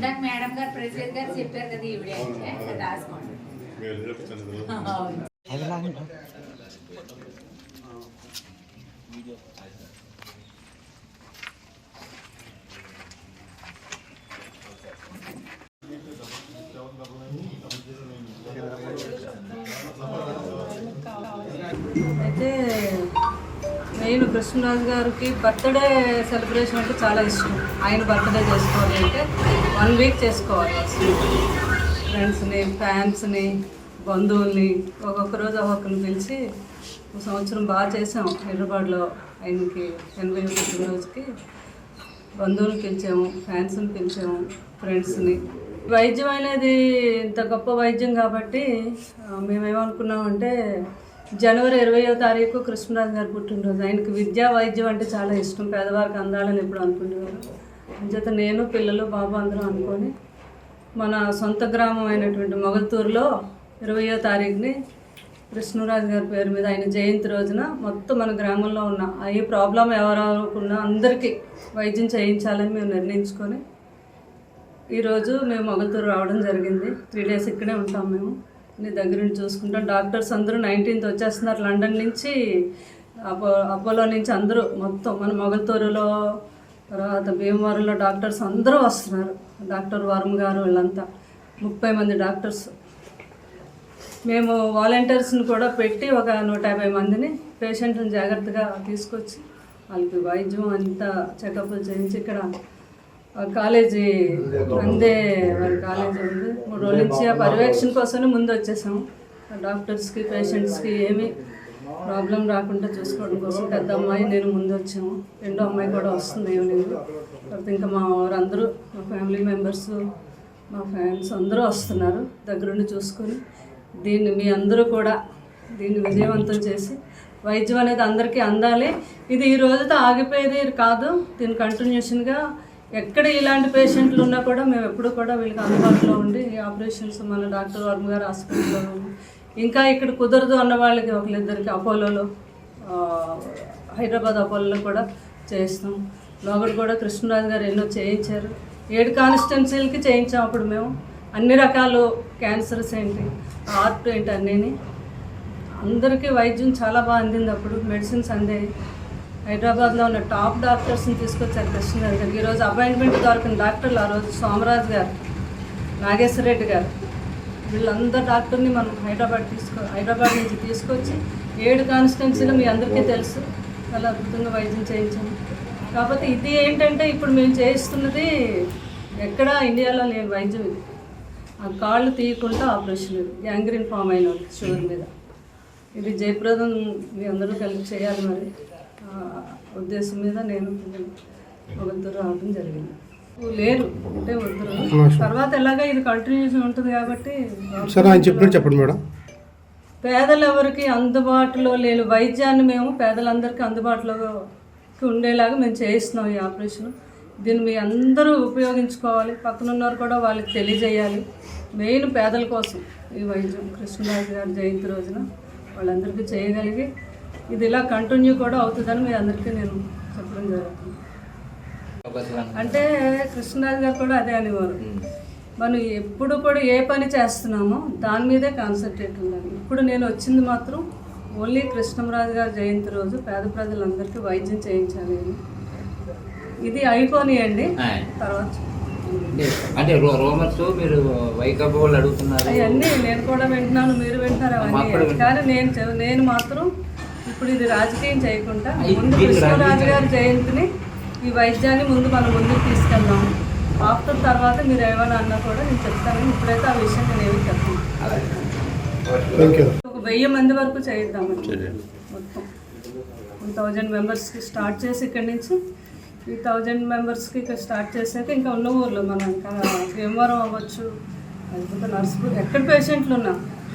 నాకు మేడం గారు ప్రెసిడెంట్ గారు చెప్పారు కదా ఈవిడ రాసుకోండి. అయితే నేను కృష్ణరాజు గారికి బర్త్డే సెలబ్రేషన్ అంటే చాలా ఇష్టం. ఆయన బర్త్డే చేసుకోవాలి అంటే 1 వీక్ చేసుకోవాలి. ఫ్రెండ్స్ని, ఫ్యాన్స్ని, బంధువుల్ని ఒక్కొక్క రోజు ఒక్కొక్కరిని పిలిచి ఒక సంవత్సరం బాగా చేసాం. హైదరాబాద్లో ఆయనకి 80వ పుట్టినరోజుకి బంధువులు పిలిచాము, ఫ్యాన్స్ని పిలిచాము, ఫ్రెండ్స్ని. వైద్యం అనేది ఇంత గొప్ప వైద్యం కాబట్టి మేమేమనుకున్నామంటే జనవరి 20వ తారీఖు కృష్ణరాజు గారు పుట్టినరోజు. ఆయనకి విద్యా వైద్యం అంటే చాలా ఇష్టం, పేదవారికి అందాలని ఎప్పుడు అనుకునేవారు. అంచేత నేను, పిల్లలు, బాబు అందరం అనుకొని మన సొంత గ్రామం అయినటువంటి మొగల్తూరులో 20వ తారీఖుని కృష్ణరాజు గారి పేరు మీద ఆయన జయంతి రోజున మొత్తం మన గ్రామంలో ఉన్న ఈ ప్రాబ్లం ఎవరెవరుకున్నా అందరికీ వైద్యం చేయించాలని మేము నిర్ణయించుకొని ఈరోజు మేము మొగల్తూరు రావడం జరిగింది. 3 days ఇక్కడే ఉంటాం. మేము నీ దగ్గర నుంచి చూసుకుంటాం. డాక్టర్స్ అందరూ 19th వచ్చేస్తున్నారు. లండన్ నుంచి, అపోలో నుంచి అందరూ మొత్తం మన మొగల్తూరులో, తర్వాత భీమవరంలో డాక్టర్స్ అందరూ వస్తున్నారు. డాక్టర్ వర్మ గారు వీళ్ళంతా 30 మంది డాక్టర్స్. మేము వాలంటీర్స్ని కూడా పెట్టి ఒక 150 మందిని పేషెంట్ని జాగ్రత్తగా తీసుకొచ్చి వాళ్ళకి వైద్యం అంతా చెకప్లు చేయించి ఇక్కడ కాలేజీ అందే వారి కాలేజీ ఉంది. 3 రోజుల నుంచి ఆ పర్యవేక్షణ కోసమే ముందు వచ్చేసాము. డాక్టర్స్కి, పేషెంట్స్కి ఏమీ ప్రాబ్లం రాకుండా చూసుకోవడం కోసం పెద్ద అమ్మాయి, నేను ముందు వచ్చాము. 2వ అమ్మాయి కూడా వస్తుంది ఈవినింగ్. తర్వాత ఇంకా మా వారందరూ, మా ఫ్యామిలీ మెంబర్స్, మా ఫ్రెండ్స్ అందరూ వస్తున్నారు దగ్గరుండి చూసుకొని. దీన్ని మీ అందరూ కూడా దీన్ని విజయవంతం చేసి వైద్యం అనేది అందరికీ అందాలి. ఇది ఈ రోజుతో ఆగిపోయేది కాదు. దీని కంటిన్యూషన్గా ఎక్కడ ఇలాంటి పేషెంట్లు ఉన్నా కూడా మేము ఎప్పుడు కూడా వీళ్ళకి అందుబాటులో ఉండి ఈ ఆపరేషన్స్ మన డాక్టర్ వర్మ గారు హాస్పిటల్లో ఉండి, ఇంకా ఇక్కడ కుదరదు అన్న వాళ్ళకి ఒకరిద్దరికి అపోలోలో, హైదరాబాద్ అపోలోలో కూడా చేస్తాం. లోగడ కూడా కృష్ణరాజు గారు ఎన్నో చేయించారు. 7 కాన్స్టిట్యున్సీలకి చేయించాం. అప్పుడు మేము అన్ని రకాలు క్యాన్సర్స్ ఏంటి, హార్ట్ ఏంటి అన్నీ అందరికీ వైద్యం చాలా బాగా అందింది. అప్పుడు మెడిసిన్స్ అందేవి. హైదరాబాద్లో ఉన్న టాప్ డాక్టర్స్ని తీసుకొచ్చారు కృష్ణరాజు గారు. ఈరోజు అపాయింట్మెంట్ దొరికిన డాక్టర్లు ఆ రోజు సోమరాజు గారు, నాగేశ్వర రెడ్డి గారు, వీళ్ళందరూ డాక్టర్ని మనం హైదరాబాద్ నుంచి తీసుకొచ్చి 7 కాన్స్టిట్యున్సీలో మీ అందరికీ తెలుసు చాలా అద్భుతంగా వైద్యం చేయించాము. కాకపోతే ఇది ఏంటంటే ఇప్పుడు మేము చేయిస్తున్నది ఎక్కడా ఇండియాలో లేని వైద్యం. ఇది ఆ కాళ్ళు తీయకుండా ఆపరేషన్, ఇది గ్యాంగ్రీన్ ఫామ్ అయిన షుగర్ మీద. ఇది జయప్రదం మీ అందరూ కలిసి చేయాలి. మరి ఉద్దేశం మీద నేను మొగల్తూరు రావడం జరిగింది. లేరు అంటే వద్దు, తర్వాత ఎలాగా ఇది కంటిన్యూషన్ ఉంటుంది కాబట్టి చెప్పండి మేడం. పేదలు ఎవరికి అందుబాటులో లేని వైద్యాన్ని మేము పేదలందరికీ అందుబాటులో ఉండేలాగా మేము చేయిస్తున్నాం ఈ ఆపరేషన్. దీన్ని మీ అందరూ ఉపయోగించుకోవాలి. పక్కన ఉన్నవారు కూడా వాళ్ళకి తెలియజేయాలి. మెయిన్ పేదల కోసం ఈ వైద్యం కృష్ణరాజు గారి జయంతి రోజున వాళ్ళందరికీ చేయగలిగి ఇది ఇలా కంటిన్యూ కూడా అవుతుందని మీ అందరికీ నేను చెప్పడం జరుగుతుంది. అంటే కృష్ణరాజు గారు కూడా అదే అనేవారు, మనం ఎప్పుడు కూడా ఏ పని చేస్తున్నామో దాని మీదే కాన్సన్ట్రేట్ ఉండాలి. ఇప్పుడు నేను వచ్చింది మాత్రం ఓన్లీ కృష్ణరాజు గారి జయంతి రోజు పేద ప్రజలందరికీ వైద్యం చేయించాలి. ఇది అయిపోనియండి, తర్వాత అంటే రోమర్స్ మీరు వైకబోళ్ళు అడుగుతున్నారు, అవన్నీ నేను కూడా వింటున్నాను, మీరు వింటున్నారు అవన్నీ. కానీ నేను మాత్రం ఇప్పుడు ఇది రాజకీయం చేయకుండా ముందు కృష్ణరాజు గారి జయంతిని, ఈ వైద్యాన్ని ముందు మనం ముందుకు తీసుకెళ్దాం. ఆఫ్టర్ తర్వాత మీరు ఏమైనా అన్నా కూడా నేను చెప్తాను. ఇప్పుడైతే ఆ విషయం నేను ఏమి చెప్పను. ఒక 1000 మంది వరకు చేయిద్దామండి. మొత్తం 1000 మెంబర్స్కి స్టార్ట్ చేసి ఇక్కడి నుంచి ఈ 1000 మెంబర్స్కి ఇక్కడ స్టార్ట్ చేసాక ఇంకా ఉన్న ఊర్లో మనం ఇంకా భీమవరం అవ్వచ్చు, లేకపోతే నర్సుపూర్, ఎక్కడ పేషెంట్లు ఉన్నా